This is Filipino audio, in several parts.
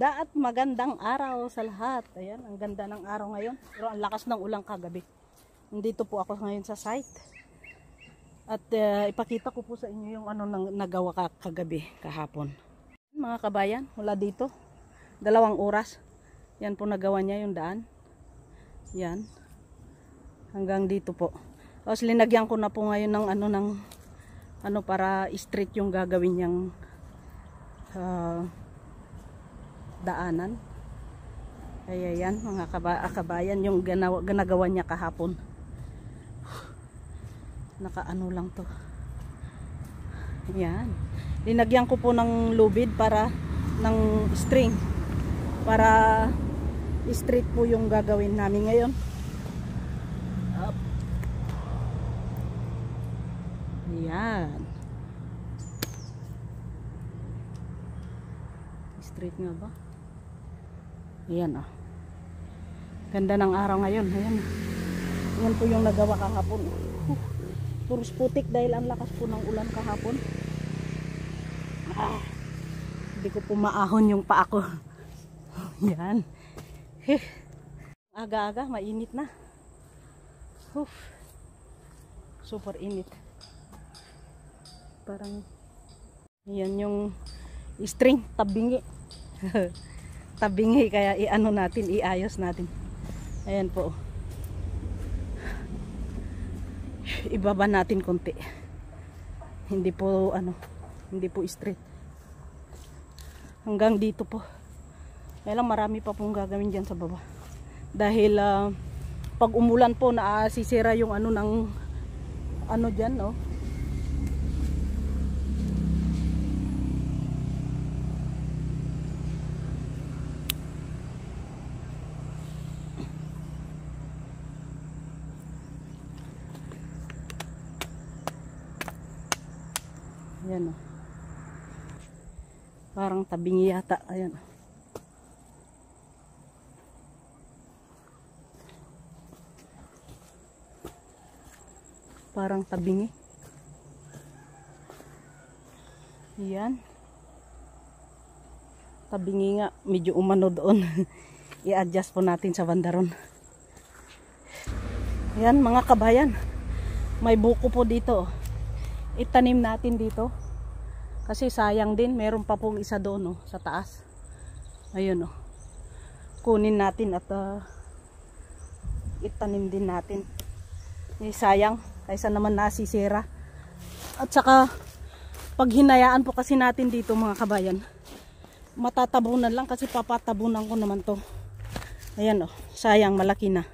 Maganda at magandang araw sa lahat. Ayan, ang ganda ng araw ngayon. Pero ang lakas ng ulang kagabi. Nandito po ako ngayon sa site. At ipakita ko po sa inyo yung ano nang nagawa kagabi, kahapon. Mga kabayan, mula dito, 2 oras. Yan po nagawa niya yung daan. Yan. Hanggang dito po. Tapos linagyan ko na po ngayon ng ano para straight yung gagawin niyang daanan. Kaya yan mga kabayan yung ginagawa niya kahapon. Nakaano lang to. Yan. Linagyan ko po ng lubid para ng string para straight po yung gagawin namin ngayon. Up. Yan. Straight nga ba? Ayan oh. Ganda ng araw ngayon. Ayan. Yan po yung nagawa kahapon. Puros putik dahil ang lakas po ng ulan kahapon. Hindi ko po maahon yung paa ko. Yan. Aga-aga, mainit na. Super init. Parang yan yung string, tabingi. Tabingi, kaya iano natin, iayos natin. Ayan po. Ibaba natin konti. Hindi po hindi po straight. Hanggang dito po. Kaya lang marami pa pong gagawin diyan sa baba. Dahil pag umulan po nasisira yung diyan, no. Ayan o. Parang tabingi yata. Ayan o. Parang tabingi. Ayan. Tabingi nga. Medyo umano doon. I-adjust po natin sa bandaron. Ayan mga kabayan. May buko po dito. Itanim natin dito. Kasi sayang din, meron pa pong isa doon sa taas. Ayun kunin natin at itanim din natin. Sayang, kaysa naman nasisira. At saka pag hinayaan po kasi natin dito mga kabayan, matatabunan lang kasi papatabunan ko naman to. Ayan sayang, malaki na.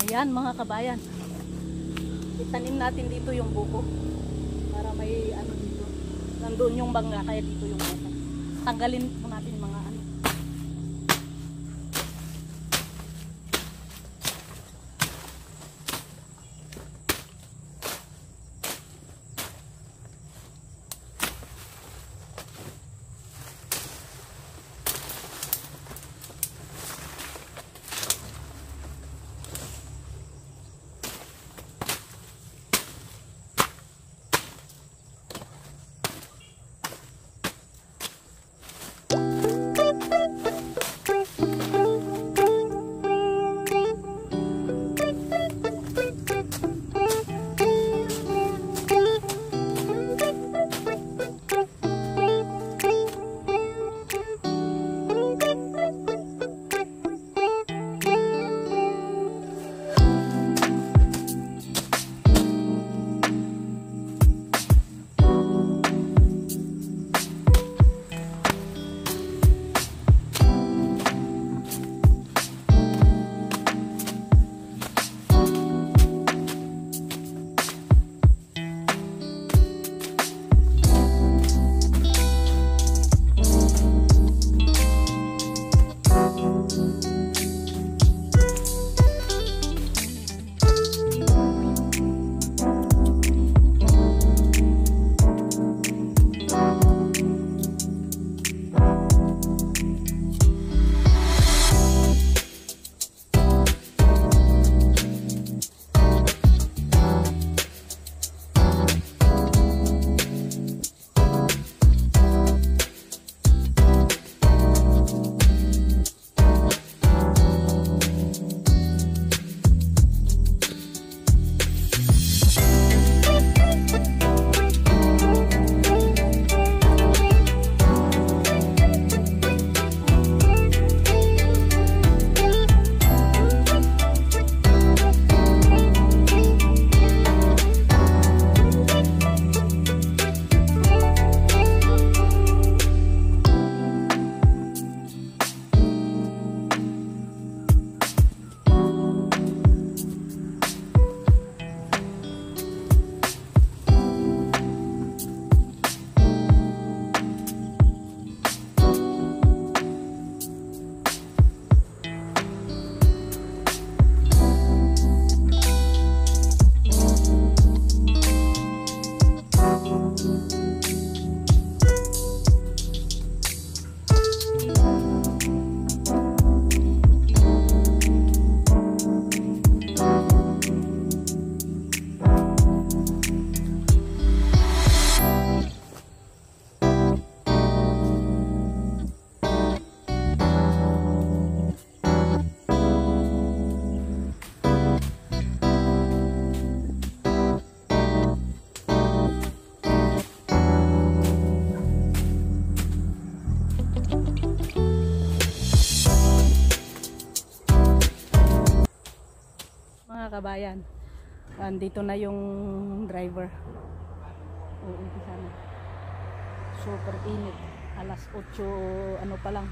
Ayan mga kabayan. Itanim natin dito yung buko para may dito. Nandoon yung bangga kaya dito yung buko. Tanggalin po natin yung mga mga kabayan. Andito na yung driver. Umpisa na. Super init. Alas 8 ano pa lang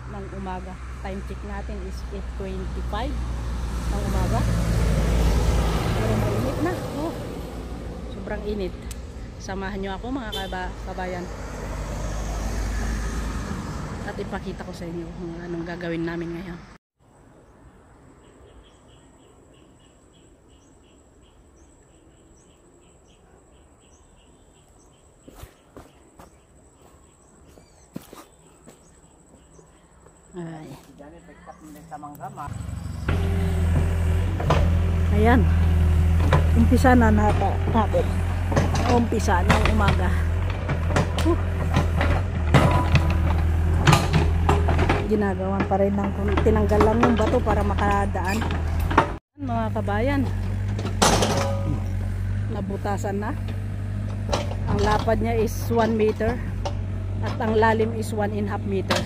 ng umaga. Time check natin is 8:25 ng umaga. Pero mainit na. Oh, sobrang init. Samahan nyo ako mga kabayan. At ipakita ko sa inyo kung anong gagawin namin ngayon. Ay. Ayan. Umpisa na natin. Umpisa ng umaga. Ginagawan pa rin ng tinanggal lang yung bato para makadaan. Mga kabayan, nabutasan na. Ang lapad niya is 1 meter at ang lalim is 1.5 meter.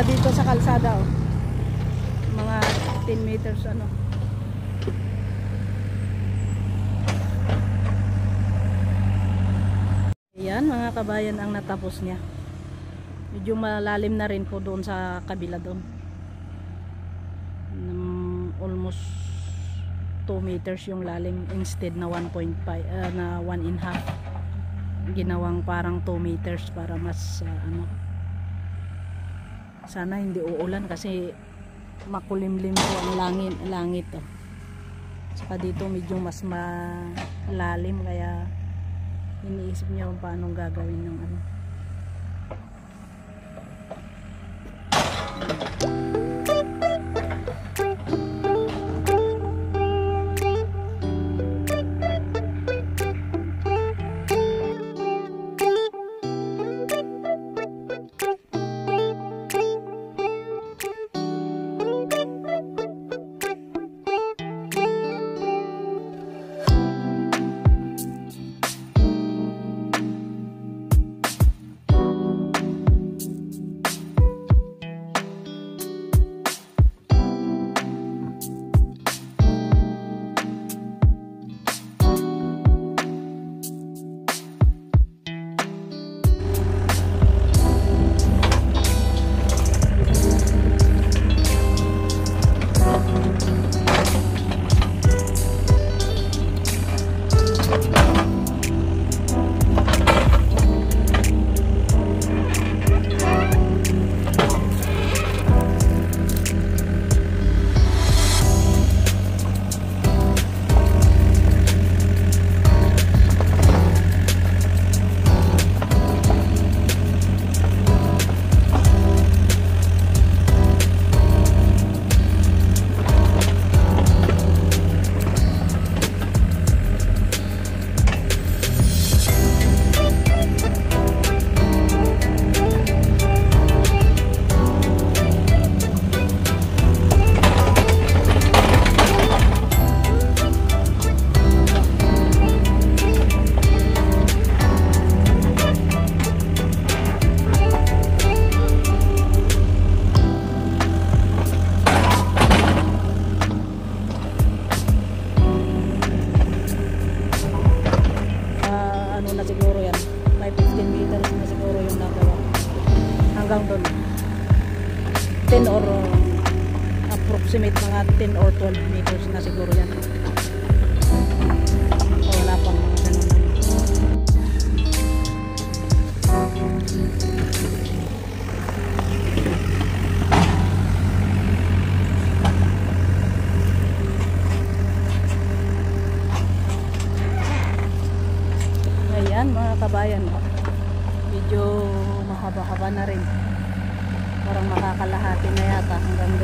Dito sa kalsada mga 10 meters ano. Ayan mga kabayan ang natapos niya. Medyo malalim na rin po doon sa kabila doon. Almost 2 meters yung lalim instead na 1.5 na 1.5. Ginawang parang 2 meters para mas ano. Sana hindi uulan kasi makulimlim po ang langit oh. Saka dito medyo mas malalim kaya iniisip niya kung paano gagawin ng ano. hanggang doon 10 or approximate mga 10 or 12 meters na siguro yan. So, wala pang mga ganun. Ayan mga kabayan, medyo mahaba-haba na rin, parang makakalahati na yata hanggang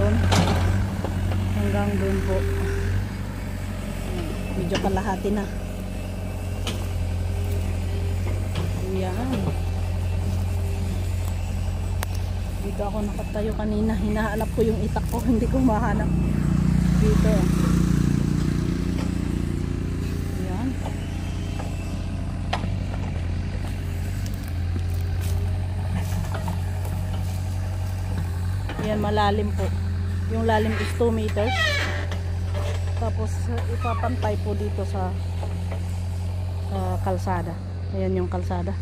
doon po, medyo kalahati na. Ayan, dito ako nakatayo kanina, hinahanap ko yung itak ko, hindi ko mahanap dito. Ayan, ayan, malalim po. Yung lalim is 2 meters. Tapos ipapantay po dito sa kalsada. Ayan yung kalsada.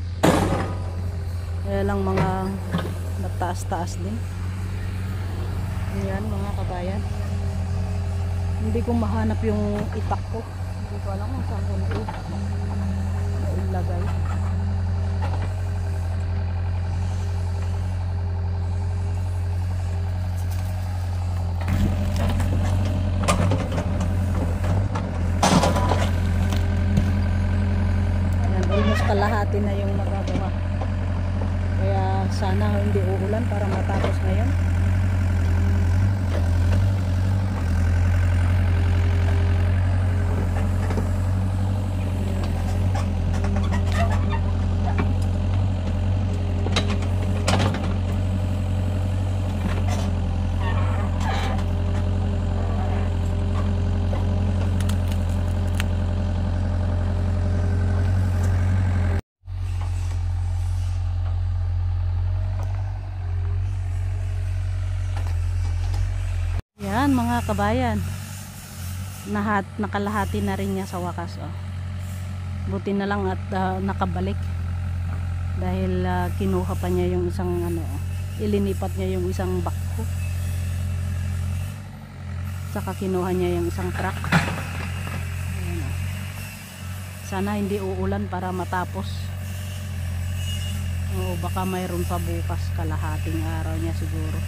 Ayan lang mga mataas-taas din. Ayan mga kabayan. Hindi ko mahanap yung itak ko. Hindi ko alam kung saan ko nailagay. Kalahati na yung magagawa, kaya sana hindi uulan para matapos ngayon. Yan mga kabayan, nakalahati na rin niya sa wakas. Buti na lang at nakabalik, dahil kinuha pa niya yung isang ilinipat niya yung isang bako, saka kinuha niya yung isang truck. Ayan, sana hindi uulan para matapos. Baka mayroon pa bukas, kalahating araw niya siguro.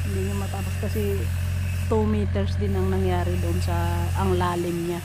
Hindi niya matapos kasi 2 meters din ang nangyari doon sa ang lalim niya.